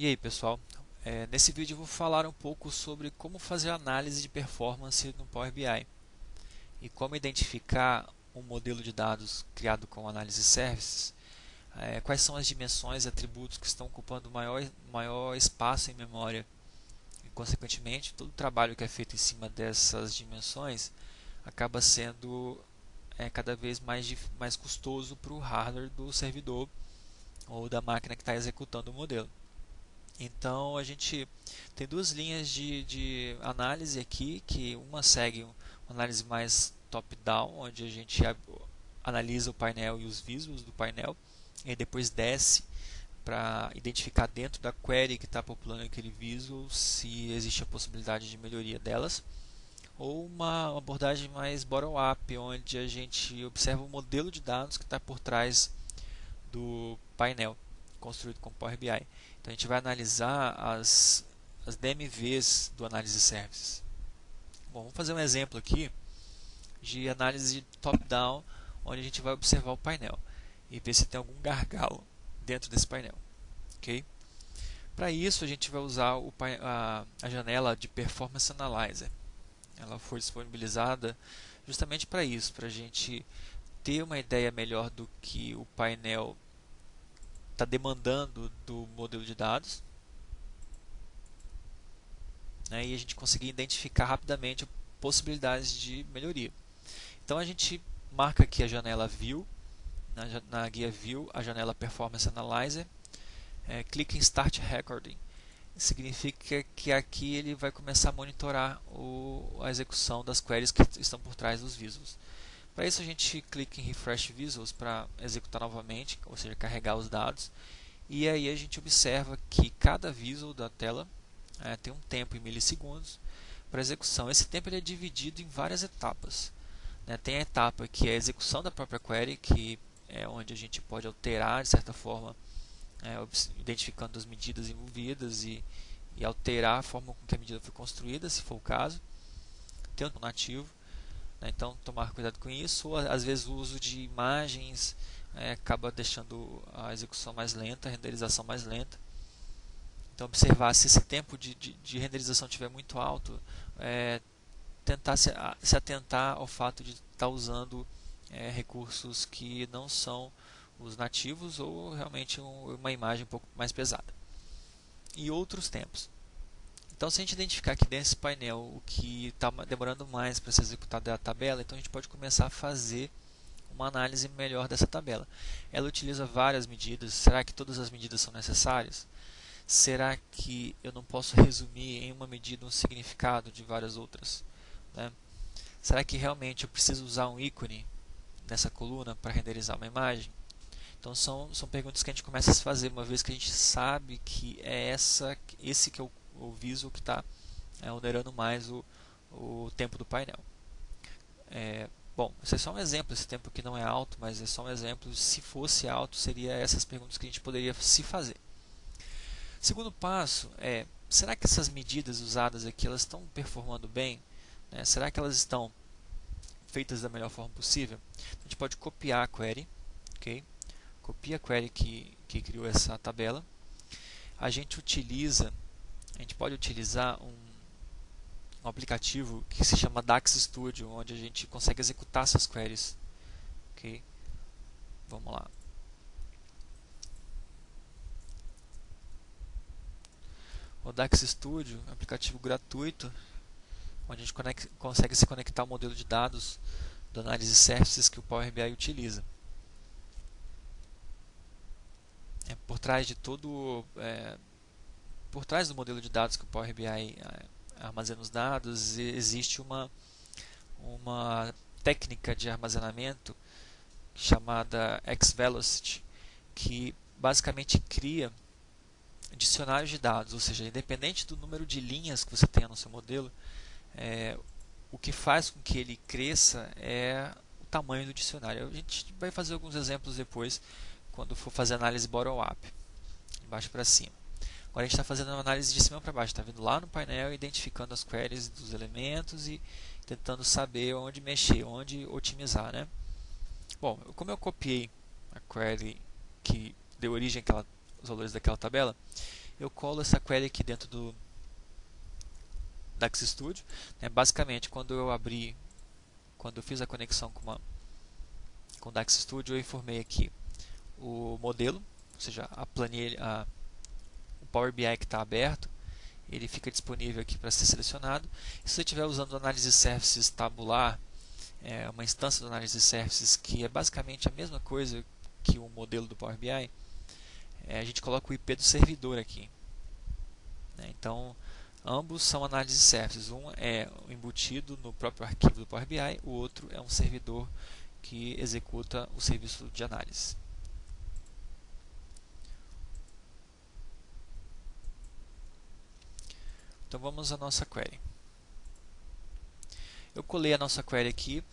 E aí, pessoal? Nesse vídeo eu vou falar um pouco sobre como fazer análise de performance no Power BI e como identificar um modelo de dados criado com Análise Services, quais são as dimensões e atributos que estão ocupando maior espaço em memória e, consequentemente, todo o trabalho que é feito em cima dessas dimensões acaba sendo cada vez mais custoso para o hardware do servidor ou da máquina que está executando o modelo. Então a gente tem duas linhas de análise aqui, que uma segue uma análise mais top-down, onde a gente analisa o painel e os visuals do painel, e depois desce para identificar dentro da query que está populando aquele visual se existe a possibilidade de melhoria delas, ou uma abordagem mais bottom-up, onde a gente observa o modelo de dados que está por trás do painel construído com Power BI. Então a gente vai analisar as DMVs do Análise Services. Bom, vamos fazer um exemplo aqui de análise top-down, onde a gente vai observar o painel e ver se tem algum gargalo dentro desse painel. Okay? Para isso a gente vai usar a janela de Performance Analyzer. Ela foi disponibilizada justamente para isso, para a gente ter uma ideia melhor do que o painel está demandando do modelo de dados, né, e a gente conseguir identificar rapidamente possibilidades de melhoria. Então a gente marca aqui a janela View, na guia View, a janela Performance Analyzer, clica em Start Recording. Significa que aqui ele vai começar a monitorar a execução das queries que estão por trás dos visuals. Para isso a gente clica em Refresh Visuals para executar novamente, ou seja, carregar os dados. E aí a gente observa que cada visual da tela tem um tempo em milissegundos para execução. Esse tempo ele é dividido em várias etapas. Tem a etapa que é a execução da própria query, que é onde a gente pode alterar de certa forma, identificando as medidas envolvidas e alterar a forma com que a medida foi construída, se for o caso. Tem um nativo. Então tomar cuidado com isso, ou às vezes o uso de imagens acaba deixando a execução mais lenta, a renderização mais lenta. Então observar se esse tempo de renderização estiver muito alto, tentar se atentar ao fato de estar usando recursos que não são os nativos ou realmente uma imagem um pouco mais pesada. E outros tempos. Então, se a gente identificar aqui desse painel o que está demorando mais para ser executado é a tabela, então a gente pode começar a fazer uma análise melhor dessa tabela. Ela utiliza várias medidas. Será que todas as medidas são necessárias? Será que eu não posso resumir em uma medida um significado de várias outras? Né? Será que realmente eu preciso usar um ícone nessa coluna para renderizar uma imagem? Então são perguntas que a gente começa a se fazer uma vez que a gente sabe que é esse que é o visual que está onerando mais o tempo do painel. Bom, esse é só um exemplo, esse tempo aqui não é alto, mas é só um exemplo. Se fosse alto, seria essas perguntas que a gente poderia se fazer. Segundo passo é, será que essas medidas usadas aqui elas estão performando bem? Será que elas estão feitas da melhor forma possível? A gente pode copiar a query, ok? Copia a query que criou essa tabela. A gente pode utilizar um aplicativo que se chama DAX Studio, onde a gente consegue executar essas queries. Ok? Vamos lá. O DAX Studio é um aplicativo gratuito, onde a gente consegue se conectar ao modelo de dados do Análise Services que o Power BI utiliza. Por trás do modelo de dados que o Power BI armazena os dados, existe uma técnica de armazenamento chamada Xvelocity, que basicamente cria dicionários de dados, ou seja, independente do número de linhas que você tenha no seu modelo, o que faz com que ele cresça é o tamanho do dicionário. A gente vai fazer alguns exemplos depois, quando for fazer análise bottom-up, de baixo para cima. Agora a gente está fazendo uma análise de cima para baixo, está vindo lá no painel, identificando as queries dos elementos e tentando saber onde mexer, onde otimizar, né? Bom, como eu copiei a query que deu origem aos valores daquela tabela, eu colo essa query aqui dentro do DAX Studio. Basicamente, quando eu fiz a conexão com o DAX Studio, eu informei aqui o modelo, ou seja, a planilha, o Power BI que está aberto, ele fica disponível aqui para ser selecionado. E se você estiver usando análise services tabular, uma instância do análise services que é basicamente a mesma coisa que o modelo do Power BI, a gente coloca o IP do servidor aqui. Então, ambos são análise services. Um é embutido no próprio arquivo do Power BI, o outro é um servidor que executa o serviço de análise. Então vamos à nossa query. Eu colei a nossa query aqui.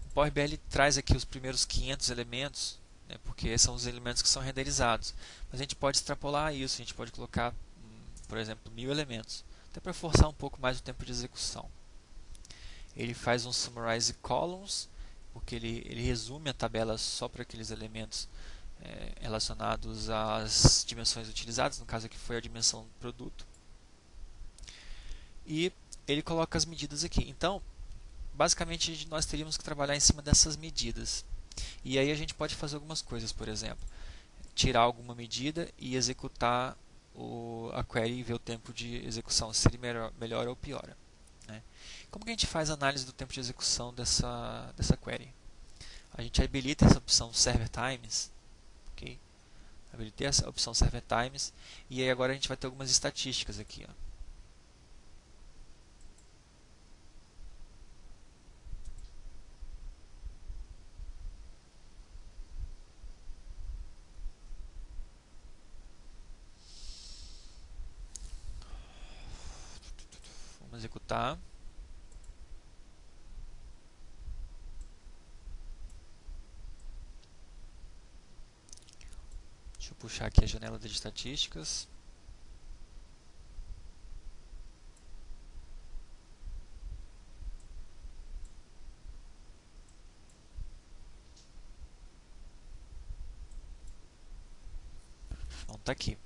O Power BI traz aqui os primeiros 500 elementos, porque são os elementos que são renderizados. Mas a gente pode extrapolar isso, a gente pode colocar, por exemplo, 1000 elementos, até para forçar um pouco mais o tempo de execução. Ele faz um summarize columns, porque ele resume a tabela só para aqueles elementos relacionados às dimensões utilizadas, no caso aqui foi a dimensão do produto. E ele coloca as medidas aqui. Então, basicamente, nós teríamos que trabalhar em cima dessas medidas. E aí a gente pode fazer algumas coisas, por exemplo, tirar alguma medida e executar a query e ver o tempo de execução, se ele melhora ou piora. Como que a gente faz a análise do tempo de execução dessa query? A gente habilita essa opção Server Times, ok? Habilitei essa opção Server Times e aí agora a gente vai ter algumas estatísticas aqui, ó. Vamos executar. Deixa eu puxar aqui a janela de estatísticas. Então está aqui.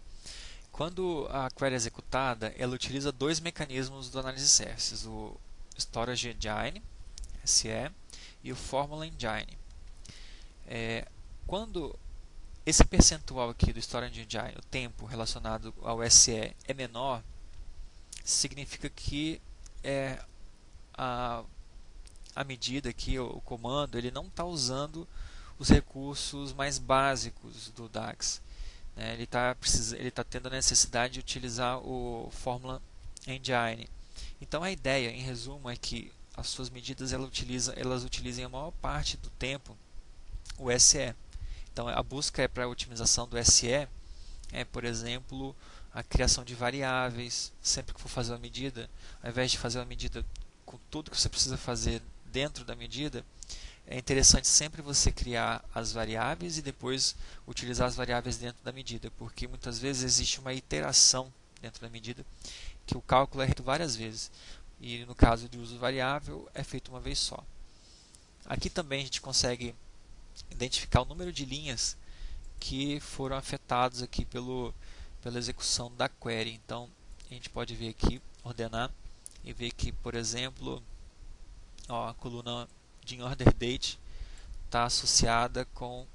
Quando a query é executada, ela utiliza dois mecanismos do Analysis Services, o Storage Engine, SE, e o Formula Engine. Quando esse percentual aqui do Storage Engine, o tempo relacionado ao SE, é menor, significa que a medida aqui, o comando, ele não está usando os recursos mais básicos do DAX. Ele está tendo a necessidade de utilizar o Formula Engine. Então a ideia, em resumo, é que as suas medidas elas utilizem a maior parte do tempo o SE. Então a busca para a otimização do SE por exemplo, a criação de variáveis. Sempre que for fazer uma medida, ao invés de fazer uma medida com tudo que você precisa fazer dentro da medida, é interessante sempre você criar as variáveis e depois utilizar as variáveis dentro da medida, porque muitas vezes existe uma iteração dentro da medida que o cálculo é feito várias vezes e no caso de uso variável é feito uma vez só. Aqui também a gente consegue identificar o número de linhas que foram afetados aqui pela execução da query. Então a gente pode ver aqui, ordenar e ver que, por exemplo, a coluna de order date está associada com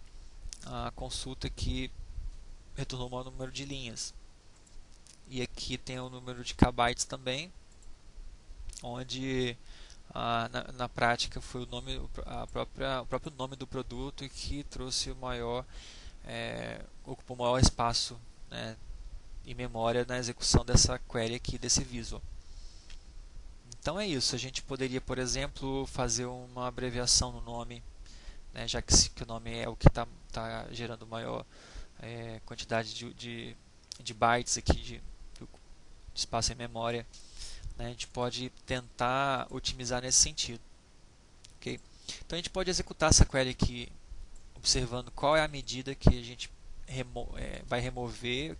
a consulta que retornou o maior número de linhas. E aqui tem o número de kbytes também, onde na prática foi o próprio nome do produto que trouxe o maior, ocupou o maior espaço, em memória na execução dessa query aqui, desse visual. Então é isso, a gente poderia, por exemplo, fazer uma abreviação no nome, já que o nome é o que está gerando maior quantidade de bytes aqui de espaço em memória. A gente pode tentar otimizar nesse sentido. Okay? Então a gente pode executar essa query aqui observando qual é a medida que a gente vai remover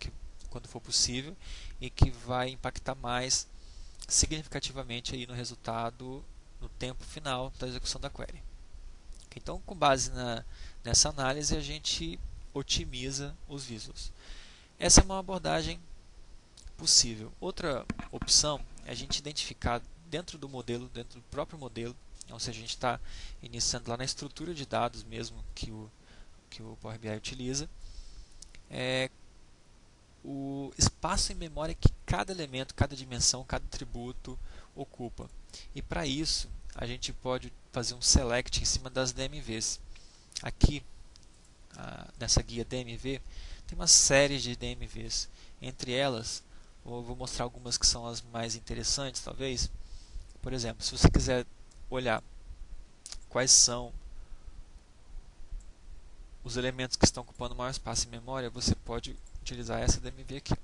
quando for possível e que vai impactar mais significativamente aí no resultado, no tempo final da execução da query. Então, com base nessa análise, a gente otimiza os visuals. Essa é uma abordagem possível. Outra opção é a gente identificar dentro do modelo, dentro do próprio modelo, ou seja, a gente está iniciando lá na estrutura de dados mesmo que o Power BI utiliza, o espaço em memória que cada elemento, cada dimensão, cada atributo ocupa. E para isso, a gente pode fazer um select em cima das DMVs. Aqui, nessa guia DMV, tem uma série de DMVs. Entre elas, eu vou mostrar algumas que são as mais interessantes, talvez. Por exemplo, se você quiser olhar quais são os elementos que estão ocupando maior espaço em memória, você pode utilizar essa DMV aqui.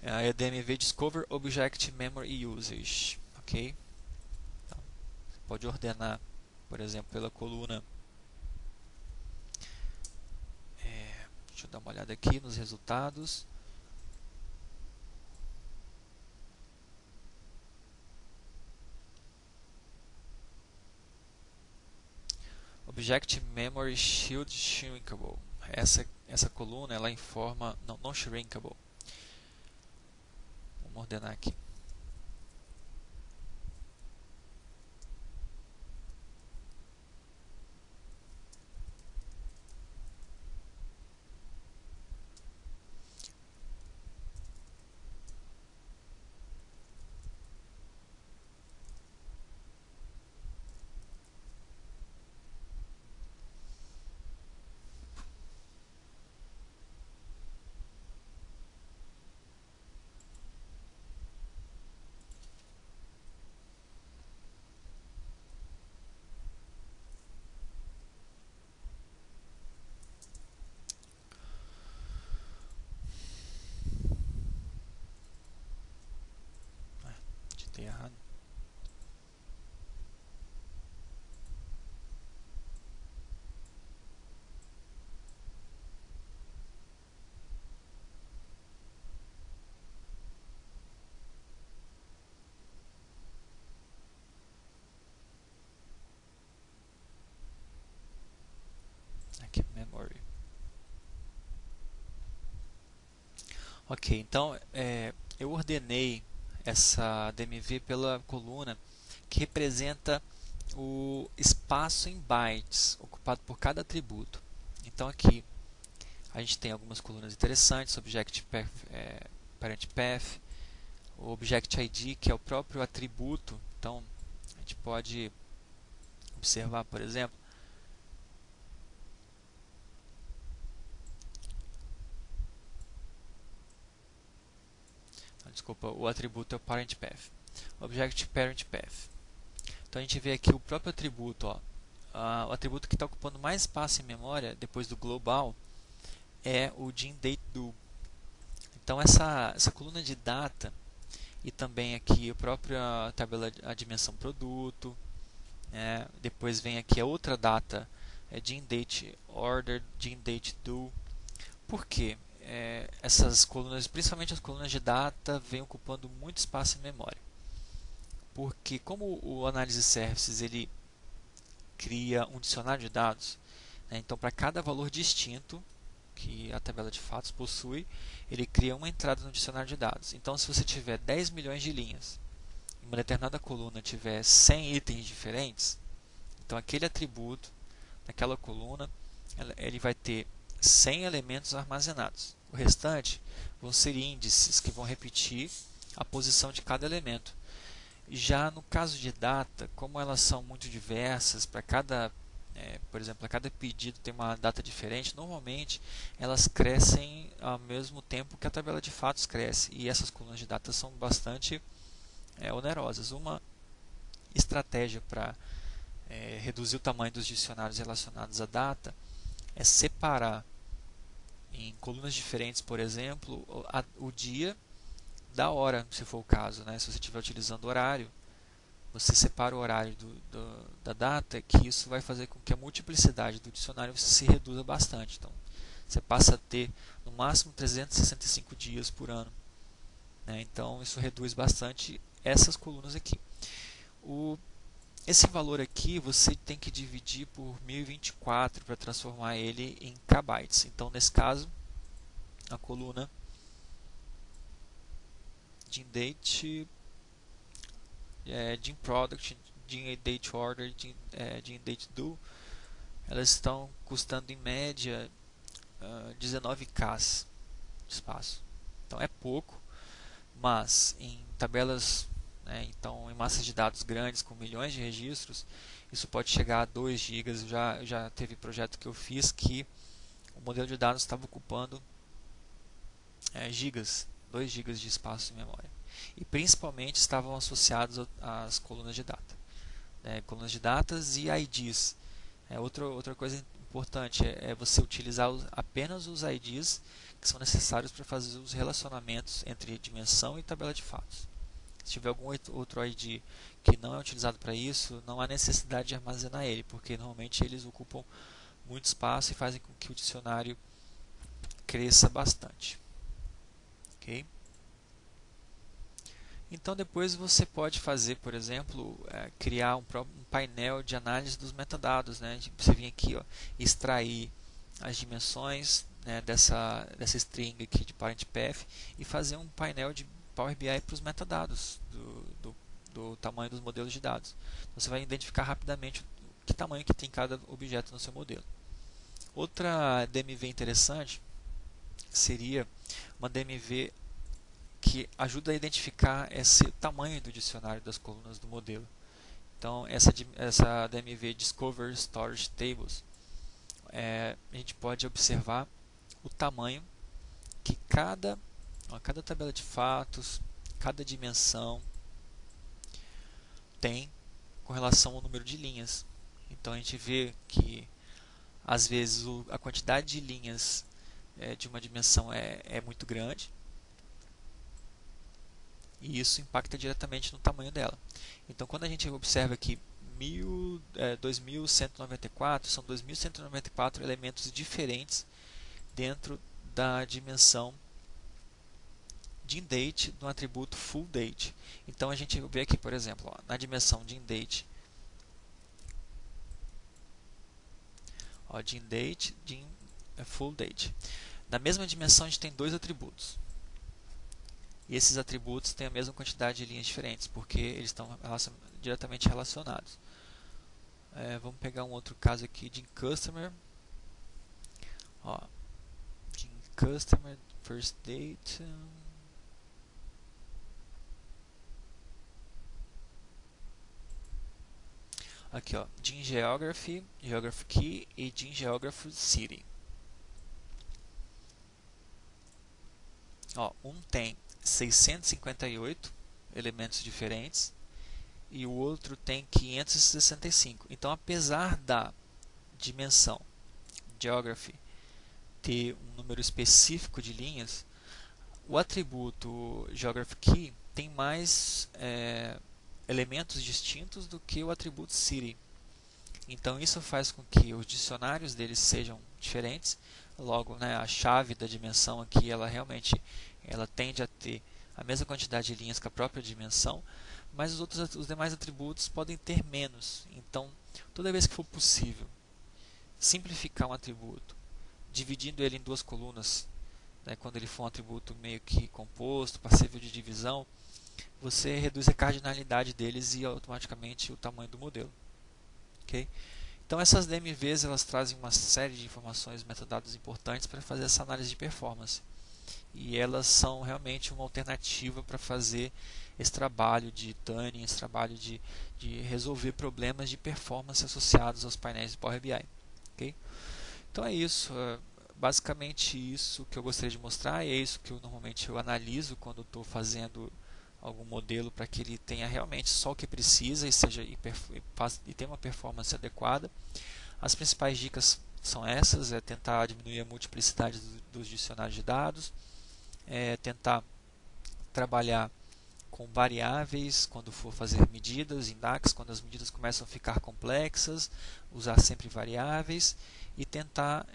É a DMV Discover Object Memory Usage. Ok? Então, você pode ordenar, por exemplo, pela coluna. Deixa eu dar uma olhada aqui nos resultados. Object Memory Shield Shrinkable. Essa coluna ela informa não shrinkable. Vamos ordenar aqui. Digitei errado. Aqui, Memory. Ok, então eu ordenei essa DMV pela coluna que representa o espaço em bytes ocupado por cada atributo. Então aqui a gente tem algumas colunas interessantes, Object Path, Parent Path, o Object ID, que é o próprio atributo. Então a gente pode observar, por exemplo, desculpa, o atributo é o Parent Path. Object Parent Path. Então a gente vê aqui o próprio atributo, o atributo que está ocupando mais espaço em memória depois do global é o DIN-DATE-DO. Então essa coluna de data e também aqui a própria tabela, a dimensão produto, depois vem aqui a outra data, DIN-DATE-ORDER, DIN-DATE-DO. Por quê? Essas colunas, principalmente as colunas de data, vêm ocupando muito espaço em memória. Porque como o Analysis Services ele cria um dicionário de dados, então para cada valor distinto que a tabela de fatos possui, ele cria uma entrada no dicionário de dados. Então se você tiver 10 milhões de linhas e uma determinada coluna tiver 100 itens diferentes, então aquele atributo, naquela coluna, ele vai ter 100 elementos armazenados. O restante vão ser índices que vão repetir a posição de cada elemento. Já no caso de data, como elas são muito diversas, para cada, por exemplo, a cada pedido tem uma data diferente, normalmente elas crescem ao mesmo tempo que a tabela de fatos cresce. E essas colunas de data são bastante onerosas. Uma estratégia para reduzir o tamanho dos dicionários relacionados à data é separar em colunas diferentes, por exemplo, o dia da hora, se for o caso, Se você estiver utilizando horário, você separa o horário da data, que isso vai fazer com que a multiplicidade do dicionário se reduza bastante. Então, você passa a ter no máximo 365 dias por ano. Então, isso reduz bastante essas colunas aqui. Esse valor aqui você tem que dividir por 1024 para transformar ele em kbytes. Então, nesse caso, a coluna Gene Date, Gene Product, Gene Date Order, Gene Date Do, elas estão custando em média 19K de espaço. Então é pouco, mas em tabelas, né, então em massas de dados grandes com milhões de registros, isso pode chegar a 2 GB. Já teve projeto que eu fiz que o modelo de dados estava ocupando gigas, 2 gigas de espaço de memória. E principalmente estavam associados às colunas de data, né, colunas de datas e IDs. Outra coisa importante é você utilizar apenas os IDs que são necessários para fazer os relacionamentos entre dimensão e tabela de fatos. Se tiver algum outro ID que não é utilizado para isso, não há necessidade de armazenar ele, porque normalmente eles ocupam muito espaço e fazem com que o dicionário cresça bastante. Okay? Então depois você pode fazer, por exemplo, criar um painel de análise dos metadados, né? Você vem aqui, ó, extrair as dimensões, né, dessa string aqui de parent path e fazer um painel de Power BI para os metadados do tamanho dos modelos de dados. Então, você vai identificar rapidamente que tamanho que tem cada objeto no seu modelo. Outra DMV interessante seria uma DMV que ajuda a identificar esse tamanho do dicionário das colunas do modelo. Então, essa DMV Discover Storage Tables, a gente pode observar o tamanho que cada tabela de fatos, cada dimensão tem com relação ao número de linhas. Então a gente vê que às vezes a quantidade de linhas de uma dimensão é muito grande e isso impacta diretamente no tamanho dela. Então quando a gente observa que 2194 são 2194 elementos diferentes dentro da dimensão GeneDate do atributo FullDate. Então a gente vê aqui, por exemplo, ó, na dimensão GeneDate, GeneDate, FullDate. Na mesma dimensão a gente tem dois atributos. E esses atributos têm a mesma quantidade de linhas diferentes, porque eles estão diretamente relacionados. Vamos pegar um outro caso aqui, GeneCustomer. GeneCustomer, First Date. Aqui, ó, GeneGeography, Geography Key e GeneGeography City. Ó, um tem 658 elementos diferentes e o outro tem 565. Então, apesar da dimensão Geography ter um número específico de linhas, o atributo Geography Key tem mais elementos distintos do que o atributo City. Então isso faz com que os dicionários deles sejam diferentes. Logo, né, a chave da dimensão aqui, ela realmente tende a ter a mesma quantidade de linhas que a própria dimensão, mas os demais atributos podem ter menos. Então, toda vez que for possível simplificar um atributo, dividindo ele em duas colunas, né, quando ele for um atributo meio que composto, passível de divisão, você reduz a cardinalidade deles e automaticamente o tamanho do modelo. Okay? Então essas DMVs elas trazem uma série de informações, metadados importantes para fazer essa análise de performance. E elas são realmente uma alternativa para fazer esse trabalho de tuning, esse trabalho de resolver problemas de performance associados aos painéis de Power BI. Okay? Então é isso, basicamente isso que eu gostaria de mostrar, e é isso que normalmente eu analiso quando estou fazendo algum modelo para que ele tenha realmente só o que precisa e tenha uma performance adequada. As principais dicas são essas: tentar diminuir a multiplicidade dos dicionários de dados, tentar trabalhar com variáveis quando for fazer medidas em DAX, quando as medidas começam a ficar complexas, usar sempre variáveis e tentar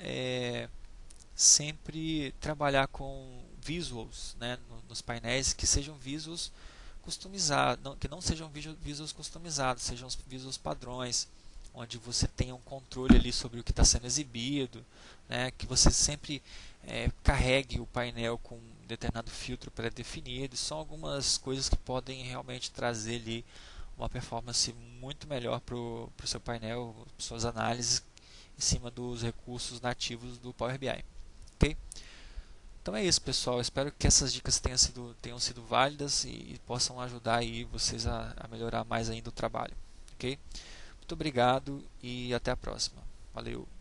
sempre trabalhar com visuals, né, nos painéis que sejam visuals customizados, que não sejam visuals customizados, sejam visuals padrões, onde você tenha um controle ali sobre o que está sendo exibido, né, que você sempre carregue o painel com um determinado filtro pré-definido. São algumas coisas que podem realmente trazer ali uma performance muito melhor para o seu painel, para suas análises em cima dos recursos nativos do Power BI. Ok? Então é isso, pessoal. Espero que essas dicas tenham sido válidas e possam ajudar aí vocês a melhorar mais ainda o trabalho. Ok? Muito obrigado e até a próxima. Valeu!